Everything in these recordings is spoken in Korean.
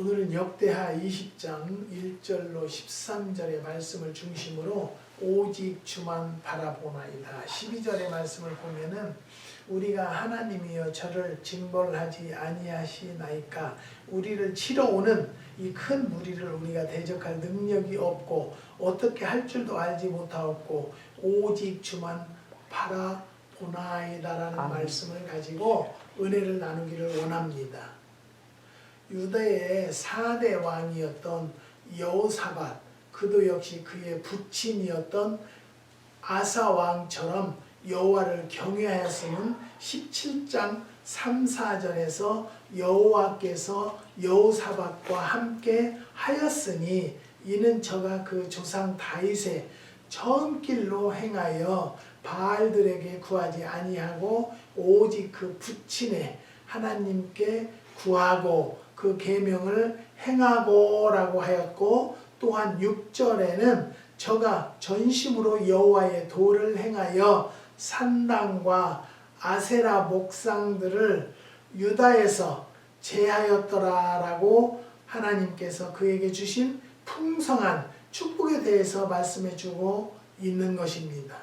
오늘은 역대하 20장 1절로 13절의 말씀을 중심으로 오직 주만 바라보나이다. 12절의 말씀을 보면은 우리가 하나님이여 저를 징벌하지 아니하시나이까. 우리를 치러 오는 이 큰 무리를 우리가 대적할 능력이 없고 어떻게 할 줄도 알지 못하였고 오직 주만 바라보나이다라는 말씀을 가지고 은혜를 나누기를 원합니다. 유다의 4대 왕이었던 여호사밧, 그도 역시 그의 부친이었던 아사 왕처럼 여호와를 경외하였음은 17장 3, 4절에서 여호와께서 여호사밧과 함께 하였으니 이는 저가 그 조상 다윗의 전길로 행하여 바알들에게 구하지 아니하고 오직 그 부친의 하나님께 구하고 그 계명을 행하고라고 하였고, 또한 6절에는 저가 전심으로 여호와의 도를 행하여 산당과 아세라 목상들을 유다에서 제하였더라라고 하나님께서 그에게 주신 풍성한 축복에 대해서 말씀해 주고 있는 것입니다.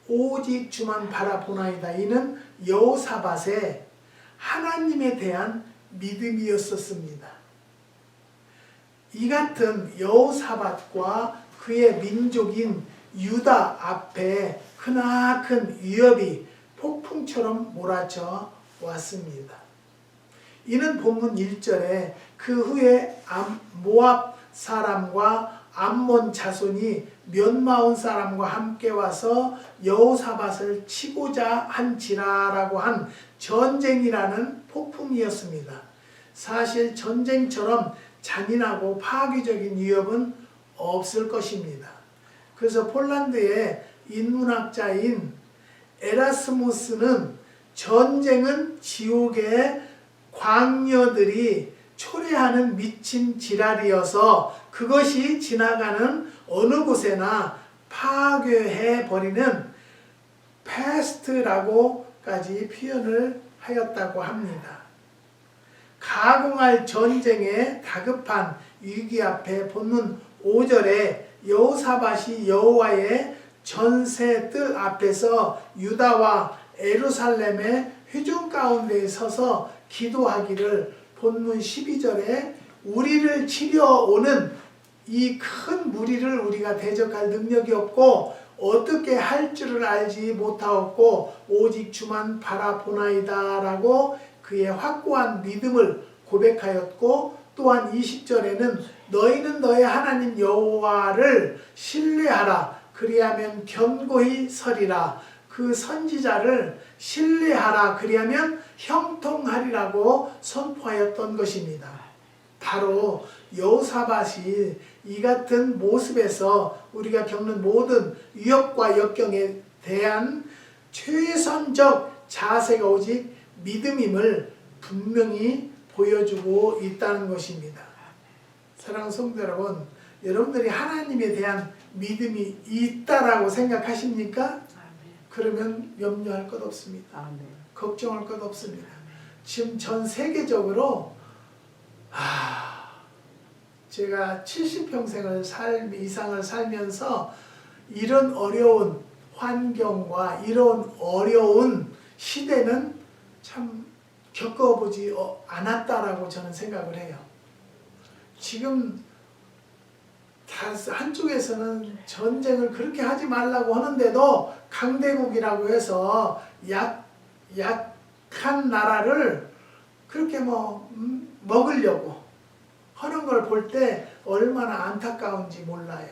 오직 주만 바라보나이다. 이는 여호사밧의 하나님에 대한 믿음이었었습니다. 이 같은 여호사밧과 그의 민족인 유다 앞에 크나큰 위협이 폭풍처럼 몰아쳐 왔습니다. 이는 본문 1절에 그 후에 모압 사람과 암몬 자손이 몇 마온 사람과 함께 와서 여호사밧을 치고자 한지라라고 한 전쟁이라는 폭풍이었습니다. 사실 전쟁처럼 잔인하고 파괴적인 위협은 없을 것입니다. 그래서 폴란드의 인문학자인 에라스무스는 전쟁은 지옥의 광녀들이 초래하는 미친 지랄이어서 그것이 지나가는 어느 곳에나 파괴해버리는 패스트라고까지 표현을 하였다고 합니다. 가공할 전쟁의 다급한 위기 앞에 본문 5절에 여호사밧이 여호와의 전세 뜰 앞에서 유다와 예루살렘의 회중 가운데 서서 기도하기를 본문 12절에 우리를 치려오는 이 큰 무리를 우리가 대적할 능력이 없고 어떻게 할 줄을 알지 못하였고 오직 주만 바라보나이다 라고 그의 확고한 믿음을 고백하였고, 또한 20절에는 너희는 너의 하나님 여호와를 신뢰하라 그리하면 견고히 서리라. 그 선지자를 신뢰하라 그리하면 형통하리라고 선포하였던 것입니다. 바로 여호사밧이 이 같은 모습에서 우리가 겪는 모든 위협과 역경에 대한 최선적 자세가 오직 믿음임을 분명히 보여주고 있다는 것입니다. 사랑하는 성도 여러분, 여러분들이 하나님에 대한 믿음이 있다라고 생각하십니까? 그러면 염려할 것 없습니다. 걱정할 것 없습니다. 지금 전 세계적으로 제가 70평생을 이상을 살면서 이런 어려운 환경과 이런 어려운 시대는 참 겪어보지 않았다라고 저는 생각을 해요. 지금 한쪽에서는 전쟁을 그렇게 하지 말라고 하는데도 강대국이라고 해서 약한 나라를 그렇게 먹으려고 하는 걸 볼 때 얼마나 안타까운지 몰라요.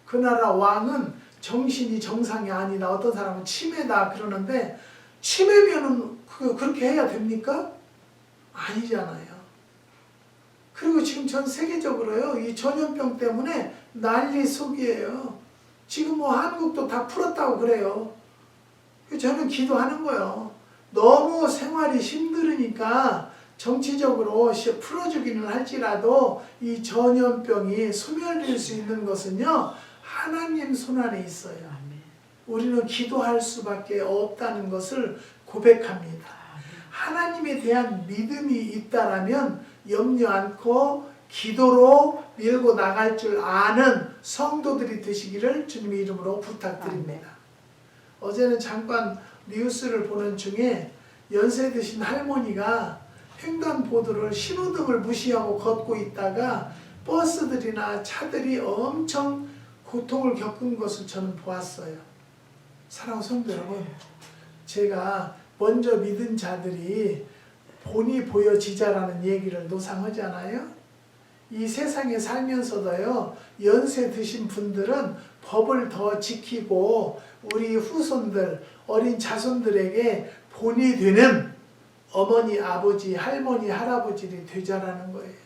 그 나라 왕은 정신이 정상이 아니다. 어떤 사람은 치매다 그러는데 치매면은 그렇게 해야 됩니까? 아니잖아요. 그리고 지금 전 세계적으로요, 이 전염병 때문에 난리 속이에요. 지금 한국도 다 풀었다고 그래요. 저는 기도하는 거예요. 너무 생활이 힘들으니까 정치적으로 풀어주기는 할지라도 이 전염병이 소멸될 수 있는 것은요, 하나님 손안에 있어요. 우리는 기도할 수밖에 없다는 것을 고백합니다. 하나님에 대한 믿음이 있다라면 염려 않고 기도로 밀고 나갈 줄 아는 성도들이 되시기를 주님의 이름으로 부탁드립니다. 어제는 잠깐 뉴스를 보는 중에 연세 드신 할머니가 횡단보도를 신호등을 무시하고 걷고 있다가 버스들이나 차들이 엄청 고통을 겪은 것을 저는 보았어요. 사랑하는 성도 여러분, 제가 먼저 믿은 자들이 본이 보여지자라는 얘기를 노상하지 않아요? 이 세상에 살면서도요, 연세 드신 분들은 법을 더 지키고 우리 후손들, 어린 자손들에게 본이 되는 어머니, 아버지, 할머니, 할아버지들이 되자라는 거예요.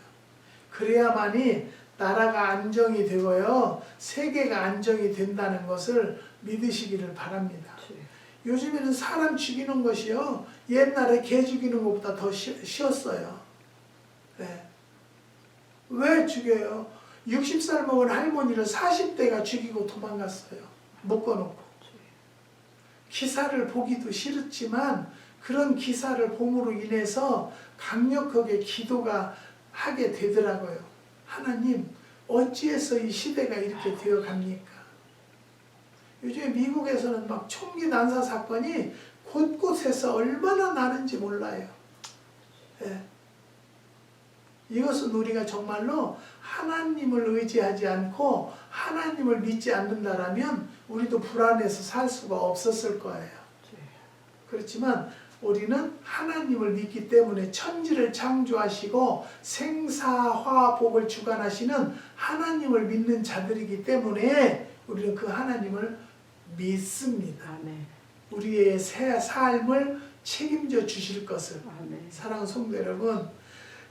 그래야만이 나라가 안정이 되고요, 세계가 안정이 된다는 것을 믿으시기를 바랍니다. 요즘에는 사람 죽이는 것이요, 옛날에 개 죽이는 것보다 더 쉬웠어요. 네. 왜 죽여요? 60살 먹은 할머니를 40대가 죽이고 도망갔어요. 묶어놓고. 기사를 보기도 싫었지만 그런 기사를 봄으로 인해서 강력하게 기도가 하게 되더라고요. 하나님, 어찌해서 이 시대가 이렇게 되어 갑니까? 요즘에 미국에서는 막 총기 난사 사건이 곳곳에서 얼마나 나는지 몰라요. 네. 이것은 우리가 정말로 하나님을 의지하지 않고 하나님을 믿지 않는다라면 우리도 불안해서 살 수가 없었을 거예요. 그렇지만 우리는 하나님을 믿기 때문에 천지를 창조하시고 생사화복을 주관하시는 하나님을 믿는 자들이기 때문에 우리는 그 하나님을 믿습니다. 아멘. 우리의 새 삶을 책임져 주실 것을. 아멘. 사랑하는 성도 여러분,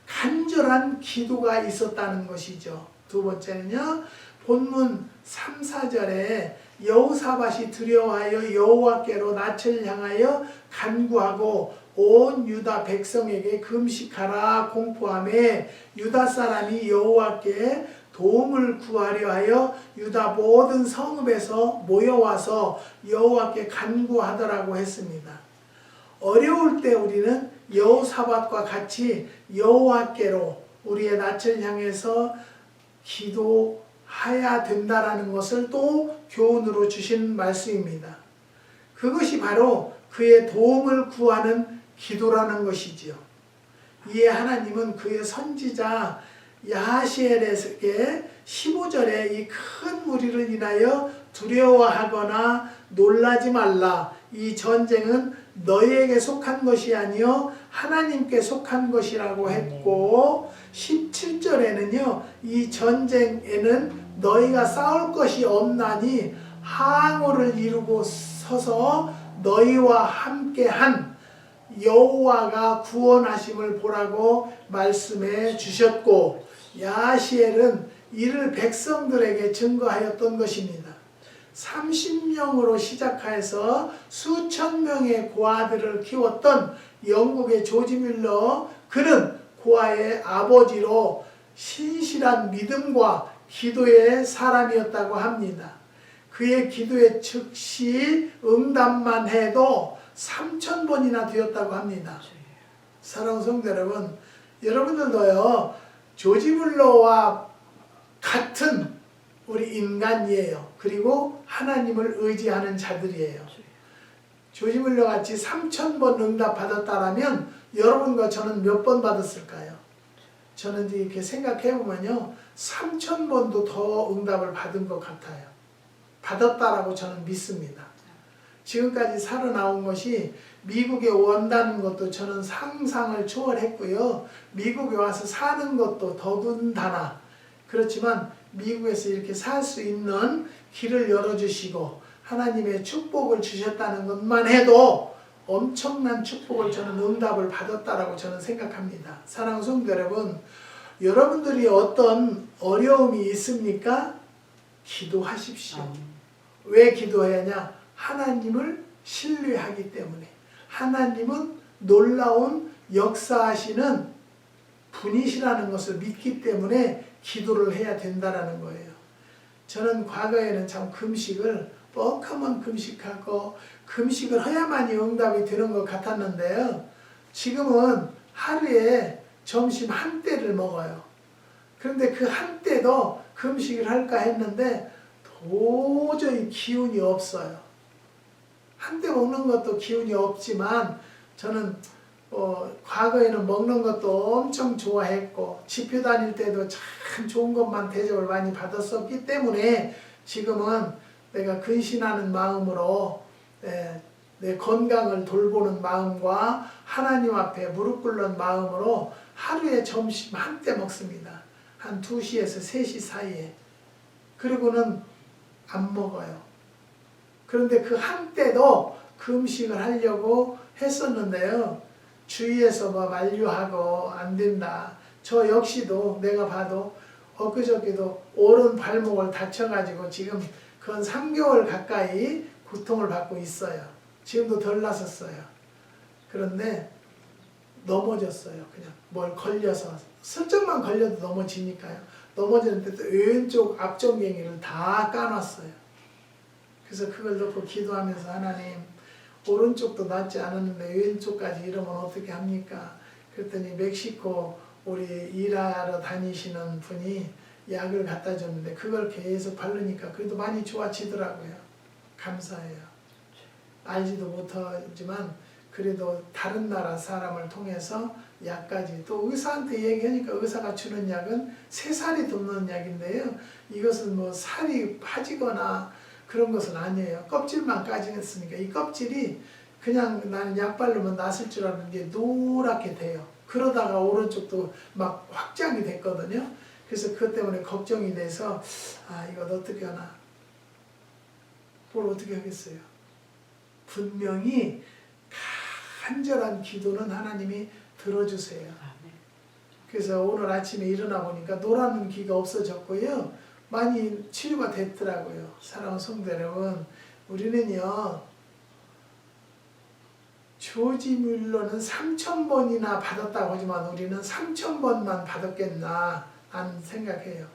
간절한 기도가 있었다는 것이죠. 두 번째는요, 본문 3, 4절에 여호사밧이 두려워하여 여호와께로 낯을 향하여 간구하고 온 유다 백성에게 금식하라 공포하매 유다 사람이 여호와께 도움을 구하려 하여 유다 모든 성읍에서 모여와서 여호와께 간구하더라고 했습니다. 어려울 때 우리는 여호사밧과 같이 여호와께로 우리의 낯을 향해서 기도해야 된다라는 것을 또 교훈으로 주신 말씀입니다. 그것이 바로 그의 도움을 구하는 기도라는 것이지요. 이에 하나님은 그의 선지자 야하시엘에게 15절에 이 큰 무리를 인하여 두려워하거나 놀라지 말라. 이 전쟁은 너희에게 속한 것이 아니요 하나님께 속한 것이라고 했고, 17절에는요 이 전쟁에는 너희가 싸울 것이 없나니 항우를 이루고 서서 너희와 함께한 여호와가 구원하심을 보라고 말씀해 주셨고, 야하시엘은 이를 백성들에게 증거하였던 것입니다. 30명으로 시작해서 수천 명의 고아들을 키웠던 영국의 조지 뮬러, 그는 고아의 아버지로 신실한 믿음과 기도의 사람이었다고 합니다. 그의 기도에 즉시 응답만 해도 3,000번이나 되었다고 합니다. 사랑하는 성도 여러분, 여러분들도요 조지 뮬러와 같은 우리 인간이에요. 그리고 하나님을 의지하는 자들이에요. 조지 뮬러 같이 3,000번 응답 받았다라면 여러분과 저는 몇 번 받았을까요? 저는 이렇게 생각해 보면요 3,000번도 더 응답을 받은 것 같아요. 받았다라고 저는 믿습니다. 지금까지 살아나온 것이 미국에 온다는 것도 저는 상상을 초월했고요. 미국에 와서 사는 것도 더군다나. 그렇지만 미국에서 이렇게 살 수 있는 길을 열어주시고 하나님의 축복을 주셨다는 것만 해도 엄청난 축복을 저는 응답을 받았다라고 저는 생각합니다. 사랑하는 성도 여러분, 여러분들이 어떤 어려움이 있습니까? 기도하십시오. 왜 기도해야 하냐? 하나님을 신뢰하기 때문에. 하나님은 놀라운 역사하시는 분이시라는 것을 믿기 때문에 기도를 해야 된다라는 거예요. 저는 과거에는 참 금식을 뻑하면 금식하고 금식을 해야만이 응답이 되는 것 같았는데요. 지금은 하루에 점심 한 때를 먹어요. 그런데 그 한 때도 금식을 할까 했는데 도저히 기운이 없어요. 한 때 먹는 것도 기운이 없지만 저는 과거에는 먹는 것도 엄청 좋아했고 집회 다닐 때도 참 좋은 것만 대접을 많이 받았었기 때문에 지금은 내가 근신하는 마음으로 내 건강을 돌보는 마음과 하나님 앞에 무릎 꿇는 마음으로 하루에 점심 한 때 먹습니다. 한 2시에서 3시 사이에. 그리고는 안 먹어요. 그런데 그 한때도 금식을 하려고 했었는데요. 주위에서 만류하고 안 된다. 저 역시도 내가 봐도 엊그저께도 오른 발목을 다쳐가지고 지금 건 3개월 가까이 고통을 받고 있어요. 지금도 덜 나섰어요. 그런데 넘어졌어요. 그냥 뭘 걸려서. 슬쩍만 걸려도 넘어지니까요. 넘어졌는데 왼쪽 앞전갱이를 다 까놨어요. 그래서 그걸 놓고 기도하면서 하나님 오른쪽도 낫지 않았는데 왼쪽까지 이러면 어떻게 합니까? 그랬더니 멕시코 우리 일하러 다니시는 분이 약을 갖다 줬는데 그걸 계속 바르니까 그래도 많이 좋아지더라고요. 감사해요. 알지도 못하지만 그래도 다른 나라 사람을 통해서 약까지 또 의사한테 얘기하니까 의사가 주는 약은 3살이 돕는 약인데요. 이것은 뭐 살이 빠지거나 그런 것은 아니에요. 껍질만 까지겠으니까 이 껍질이 그냥 나는 약 바르면 낫을 줄 알았는데 노랗게 돼요. 그러다가 오른쪽도 막 확장이 됐거든요. 그래서 그것 때문에 걱정이 돼서 이거 어떻게 하나. 뭘 어떻게 하겠어요. 분명히 간절한 기도는 하나님이 들어주세요. 그래서 오늘 아침에 일어나 보니까 노란 기가 없어졌고요. 많이 치료가 됐더라고요. 사랑하는 성도 여러분, 우리는요. 조지 뮬러는 3,000번이나 받았다고 하지만 우리는 3,000번만 받았겠나 난 생각해요.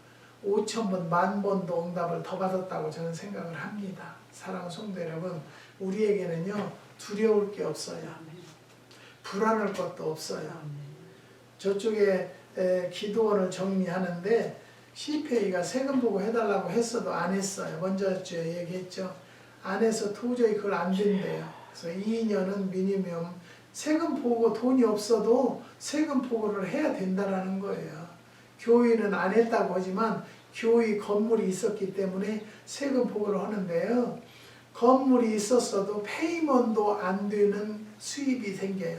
5,000번, 10,000번도 응답을 더 받았다고 저는 생각을 합니다. 사랑하는 성도 여러분, 우리에게는요. 두려울 게 없어요. 불안할 것도 없어요. 저쪽에 기도원을 정리하는데 CPA가 세금 보고 해달라고 했어도 안 했어요. 먼저 얘기했죠. 안 해서 도저히 그걸 안 된대요. 그래서 2년은 미니멈 세금 보고 돈이 없어도 세금 보고를 해야 된다는 거예요. 교회는 안 했다고 하지만 교회 건물이 있었기 때문에 세금 보고를 하는데요. 건물이 있었어도 페이먼도 안 되는 수입이 생겨요.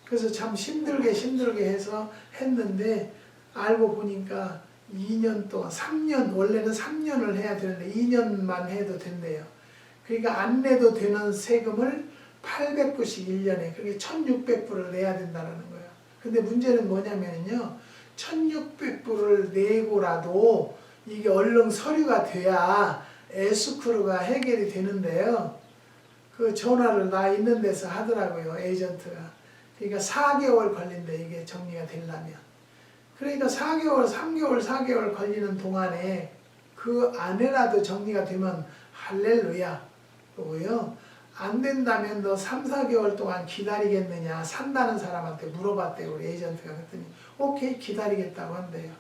그래서 참 힘들게 해서 했는데 알고 보니까 2년 동안 3년 원래는 3년을 해야 되는데 2년만 해도 된대요. 그러니까 안 내도 되는 세금을 800불씩 1년에 그게 1,600불을 내야 된다는 거예요. 근데 문제는 뭐냐면요. 1,600불을 내고라도 이게 얼른 서류가 돼야 에스크루가 해결이 되는데요. 그 전화를 나 있는 데서 하더라고요. 에이전트가. 그러니까 4개월 걸린대 이게 정리가 되려면. 그러니까 4개월, 3개월, 4개월 걸리는 동안에 그 안에라도 정리가 되면 할렐루야. 그거고요. 안 된다면 너 3, 4개월 동안 기다리겠느냐 산다는 사람한테 물어봤대요. 우리 에이전트가. 그랬더니 오케이 기다리겠다고 한대요.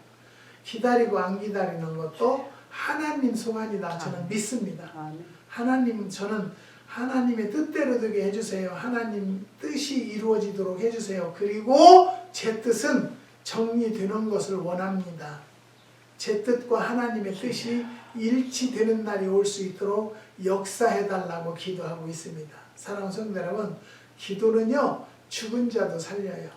기다리고 안 기다리는 것도 하나님 소관이다. 저는 믿습니다. 하나님 저는 하나님의 뜻대로 되게 해주세요. 하나님 뜻이 이루어지도록 해주세요. 그리고 제 뜻은 정리되는 것을 원합니다. 제 뜻과 하나님의 뜻이 일치되는 날이 올 수 있도록 역사해달라고 기도하고 있습니다. 사랑하는 성도 여러분, 기도는요 죽은 자도 살려요.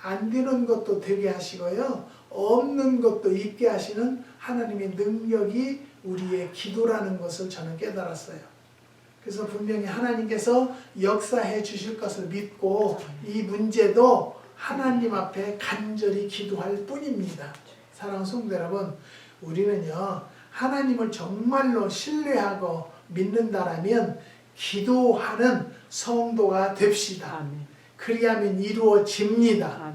안 되는 것도 되게 하시고요. 없는 것도 있게 하시는 하나님의 능력이 우리의 기도라는 것을 저는 깨달았어요. 그래서 분명히 하나님께서 역사해 주실 것을 믿고 이 문제도 하나님 앞에 간절히 기도할 뿐입니다. 사랑하는 성도 여러분, 우리는요 하나님을 정말로 신뢰하고 믿는다라면 기도하는 성도가 됩시다. 그리하면 이루어집니다.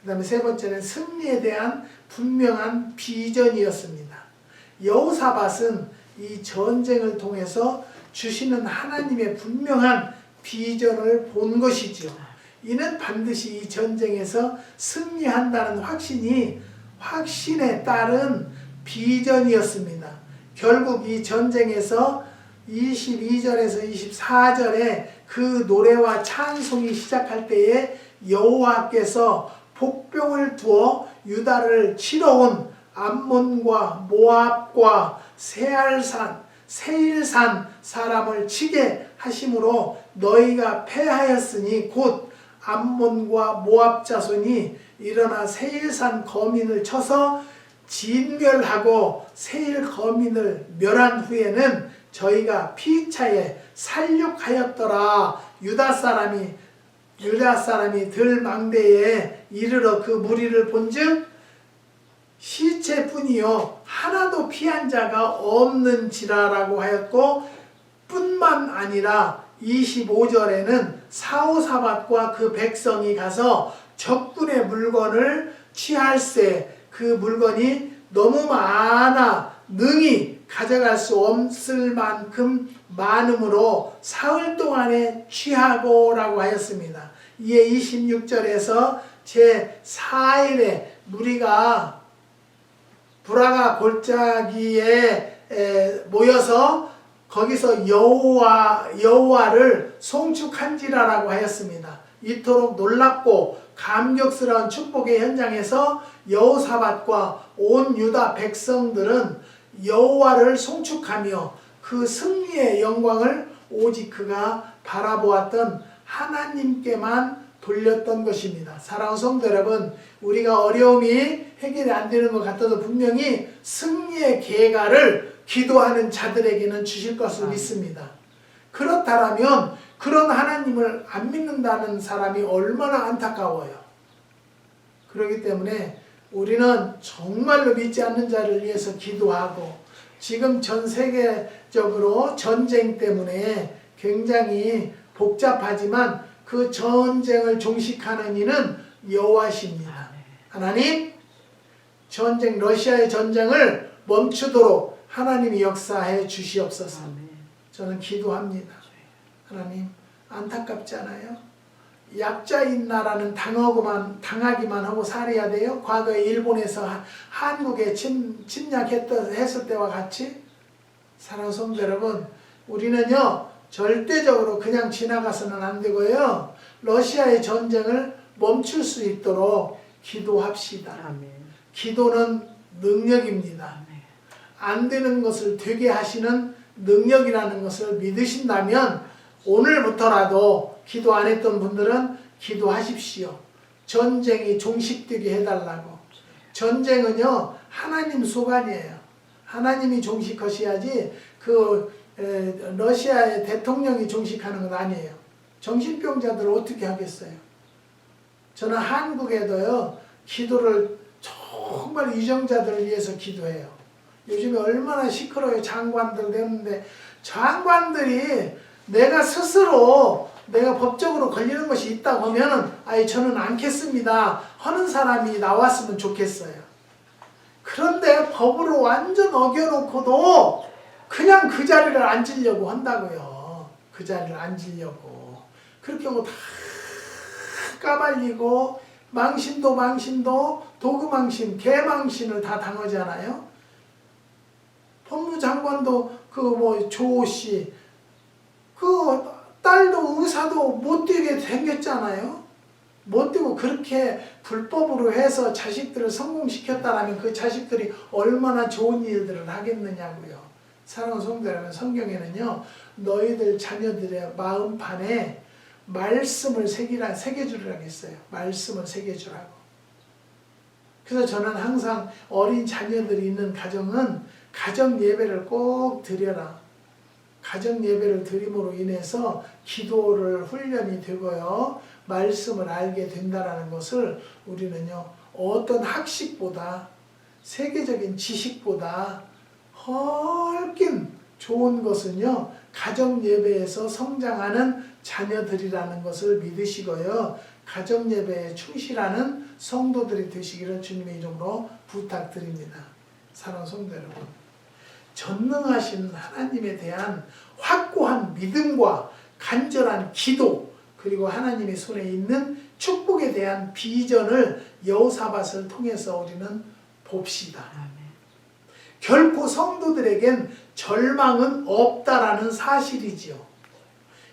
그 다음에 세 번째는 승리에 대한 분명한 비전이었습니다. 여호사밧은 이 전쟁을 통해서 주시는 하나님의 분명한 비전을 본 것이죠. 이는 반드시 이 전쟁에서 승리한다는 확신에 따른 비전이었습니다. 결국 이 전쟁에서 22절에서 24절에 그 노래와 찬송이 시작할 때에 여호와께서 복병을 두어 유다를 치러 온 암몬과 모압과 세일산 사람을 치게 하심으로 너희가 패하였으니 곧 암몬과 모압 자손이 일어나 세일산 거민을 쳐서 진멸하고 세일 거민을 멸한 후에는 저희가 피차에 살육하였더라. 유다 사람이 들망대에 이르러 그 무리를 본즉 시체뿐이요 하나도 피한 자가 없는지라라고 하였고, 뿐만 아니라 25절에는 사호사밧과 그 백성이 가서 적군의 물건을 취할세 그 물건이 너무 많아 능히 가져갈 수 없을 만큼 많음으로 사흘 동안에 취하고라고 하였습니다. 이에 26절에서 제4일에 무리가 브라가 골짜기에 모여서 거기서 여호와를 송축한지라라고 하였습니다. 이토록 놀랍고 감격스러운 축복의 현장에서 여호사밧과 온 유다 백성들은 여호와를 송축하며 그 승리의 영광을 오직 그가 바라보았던 하나님께만 돌렸던 것입니다. 사랑하는 성도 여러분, 우리가 어려움이 해결이 안 되는 것 같아도 분명히 승리의 계가를 기도하는 자들에게는 주실 것을 믿습니다. 그렇다면 그런 하나님을 안 믿는다는 사람이 얼마나 안타까워요. 그렇기 때문에 우리는 정말로 믿지 않는 자를 위해서 기도하고, 지금 전 세계적으로 전쟁 때문에 굉장히 복잡하지만 그 전쟁을 종식하는 이는 여호와십니다. 하나님, 러시아의 전쟁을 멈추도록 하나님이 역사해 주시옵소서. 저는 기도합니다. 하나님, 안타깝지 않아요? 약자인 나라는 당하기만 하고 살아야 돼요? 과거에 일본에서 한국에 침략했을 때와 같이? 사랑하는 성도 여러분, 우리는요 절대적으로 그냥 지나가서는 안 되고요, 러시아의 전쟁을 멈출 수 있도록 기도합시다. 아멘. 기도는 능력입니다. 아멘. 안 되는 것을 되게 하시는 능력이라는 것을 믿으신다면 오늘부터라도 기도 안 했던 분들은 기도하십시오. 전쟁이 종식되게 해달라고. 전쟁은요 하나님 소관이에요. 하나님이 종식하셔야지 러시아의 대통령이 종식하는 건 아니에요. 정신병자들을 어떻게 하겠어요? 저는 한국에도요 기도를 정말 유정자들을 위해서 기도해요. 요즘에 얼마나 시끄러워요. 장관들 되는데, 장관들이 내가 법적으로 걸리는 것이 있다고 하면은 저는 않겠습니다 하는 사람이 나왔으면 좋겠어요. 그런데 법으로 완전 어겨놓고도 그냥 그 자리를 앉으려고 한다고요. 그 자리를 앉으려고. 그렇게 하고 다 까발리고 망신도 도구망신, 개망신을 다 당하잖아요. 법무장관도 조씨, 딸도 의사도 못 되게 생겼잖아요. 못 되고 그렇게 불법으로 해서 자식들을 성공시켰다라면 그 자식들이 얼마나 좋은 일들을 하겠느냐고요. 사랑하는 성도 여러분, 성경에는요 너희들 자녀들의 마음판에 말씀을 새겨주라고 했어요. 말씀을 새겨주라고. 그래서 저는 항상 어린 자녀들이 있는 가정은 가정 예배를 꼭 드려라. 가정 예배를 드림으로 인해서 기도를 훈련이 되고요, 말씀을 알게 된다라는 것을 우리는요 어떤 학식보다, 세계적인 지식보다 훨씬 좋은 것은요 가정 예배에서 성장하는 자녀들이라는 것을 믿으시고요, 가정 예배에 충실하는 성도들이 되시기를 주님의 이름으로 부탁드립니다. 사랑하는 성도 여러분, 전능하신 하나님에 대한 확고한 믿음과 간절한 기도, 그리고 하나님의 손에 있는 축복에 대한 비전을 여호사밧을 통해서 우리는 봅시다. 결코 성도들에겐 절망은 없다라는 사실이지요.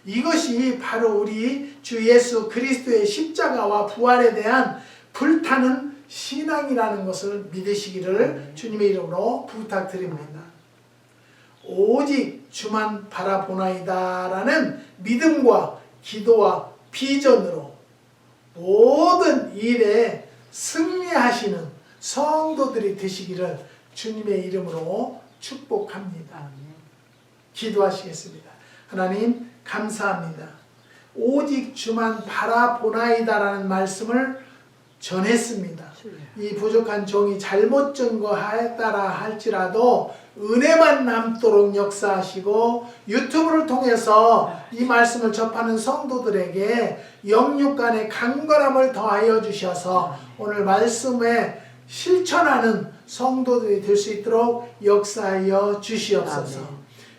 이것이 바로 우리 주 예수 그리스도의 십자가와 부활에 대한 불타는 신앙이라는 것을 믿으시기를 주님의 이름으로 부탁드립니다. 오직 주만 바라보나이다 라는 믿음과 기도와 비전으로 모든 일에 승리하시는 성도들이 되시기를 주님의 이름으로 축복합니다. 기도하시겠습니다. 하나님 감사합니다. 오직 주만 바라보나이다 라는 말씀을 전했습니다. 이 부족한 종이 잘못 증거하였다라 할지라도 은혜만 남도록 역사하시고 유튜브를 통해서 이 말씀을 접하는 성도들에게 영육간의 강건함을 더하여 주셔서 오늘 말씀에 실천하는 성도들이 될 수 있도록 역사하여 주시옵소서.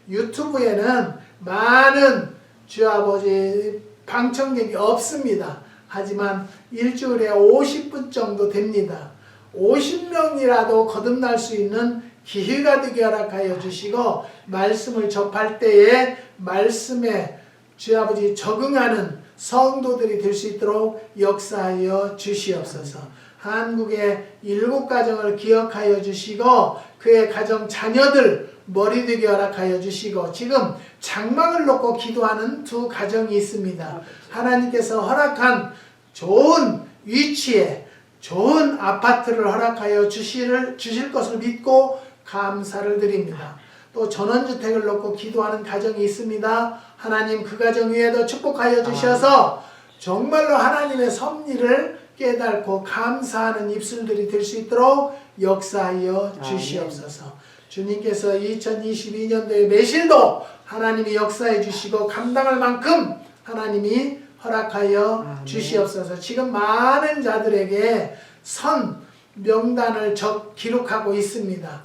유튜브에는 많은 주 아버지 방청객이 없습니다. 하지만 일주일에 50분 정도 됩니다. 50명이라도 거듭날 수 있는 기회가 되게 허락하여 주시고 말씀을 접할 때에 말씀에 주 아버지 적응하는 성도들이 될 수 있도록 역사하여 주시옵소서. 한국의 7가정을 기억하여 주시고 그의 가정 자녀들 머리 되게 허락하여 주시고 지금 장막을 놓고 기도하는 2가정이 있습니다. 하나님께서 허락한 좋은 위치에 좋은 아파트를 허락하여 주실 것을 믿고 감사를 드립니다. 또 전원주택을 놓고 기도하는 가정이 있습니다. 하나님 그 가정 위에도 축복하여 주셔서 정말로 하나님의 섭리를 깨닫고 감사하는 입술들이 될 수 있도록 역사하여 주시옵소서. 주님께서 2022년도에 매실도 하나님이 역사해 주시고 감당할 만큼 하나님이 허락하여 주시옵소서. 지금 많은 자들에게 선 명단을 기록하고 있습니다.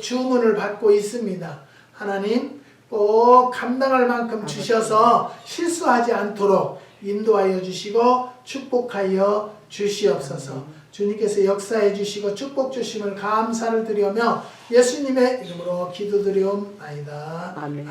주문을 받고 있습니다. 하나님 꼭 감당할 만큼 주셔서 실수하지 않도록 인도하여 주시고 축복하여 주시옵소서. 주님께서 역사해 주시고 축복 주심을 감사를 드리며 예수님의 이름으로 기도드리옵나이다. 아멘.